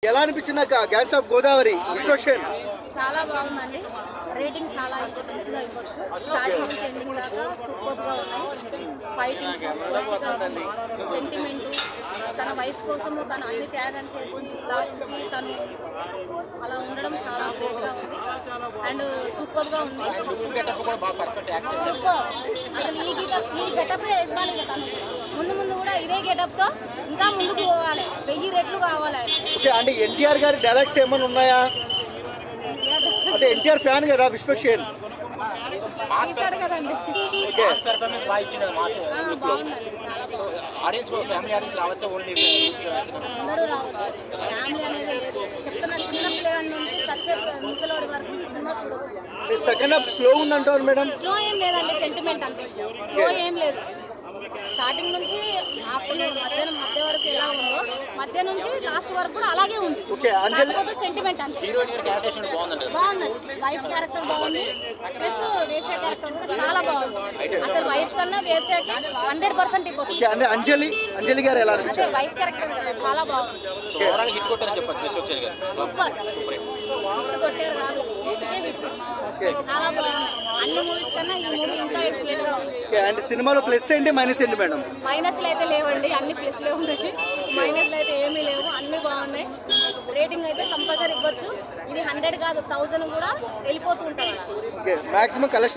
ఎలా అనిపించింది అక్క గ్యాన్స్ ఆఫ్ గోదావరి విశ్వక్సేన్? చాలా బాగుందండి. రేటింగ్ చాలా మంచిగా ఇవ్వచ్చు. స్టార్టింగ్ నుంచి ఎండింగ్ దాకా సూపర్గా ఉన్నాయి. ఫైటింగ్స్, సెంటిమెంట్, తన వైఫ్ కోసము తను అన్ని త్యాగం చేసి లాస్ట్కి తను అలా ఉండడం చాలా గ్రేట్గా ఉంది అండ్ సూపర్గా ఉంది. సూపర్. అసలు ఈ గెటపే ఇవ్వాలి కదా తను. ముందు ముందు కూడా ఇదే గెటప్తో ఇంకా ముందుకు పోవాలి. 1000 రెట్లు కావాలి. అంటే ఎన్టీఆర్ గారి డైలాగ్స్ ఏమైనా ఉన్నాయా? అంటే ఎన్టీఆర్ ఫ్యాన్ కదా విశ్వక్సేన్. ఇస్తాడు కదండి. అందరూ రావచ్చు. ఫ్యామిలీ అనేది లేదు. చెప్తున్నా, చిన్న పిల్లగాడి నుంచి చచ్చే ముసలోడి వరకు ఈ సినిమా చూడవచ్చు. సెకండ్ హాఫ్ స్లో ఉందంటారు మేడం? స్లో ఏం లేదండి, సెంటిమెంట్ అంతే. స్లో ఏం లేదు. స్టార్టింగ్ నుంచి ఆఫ్టర్నూన్ మధ్య వరకు ఎలా ఉందో మధ్య నుంచి లాస్ట్ వరకు కూడా అలాగే ఉంది. కాకపోతే సెంటిమెంట్ అంతే. బాగుందండి. వైఫ్ క్యారెక్టర్ బాగుంది, ప్లస్ వేసే క్యారెక్టర్ కూడా చాలా బాగుంది. అసలు వైఫ్ కన్నా వేసేకి 100% ఇవ్వచ్చు. అంటే అంజలి గారు ఎలా అనిపించారు? వైఫ్ క్యారెక్టర్ చాలా బాగుంది. సూపర్. హిట్ కొట్టారు కాదు, హిట్. చాలా బాగుంది. అన్ని మూవీస్ కన్నా ఈ మూవీ ఇంకా ఎక్సలెంట్ గా ఉంది. అండ్ సినిమాలో ప్లస్ ఏంటి మైనస్ ఏంటి మేడం? మైనస్లు అయితే లేవండి, అన్ని ప్లస్లే ఉన్నాయి. మైనస్లు అయితే ఏమీ లేవు, అన్ని బాగున్నాయి. రేటింగ్ అయితే కంపల్సరీ ఇవ్వచ్చు. ఇది 100 కాదు 1000 కూడా వెళ్ళిపోతూ ఉంటారు. Maximum collection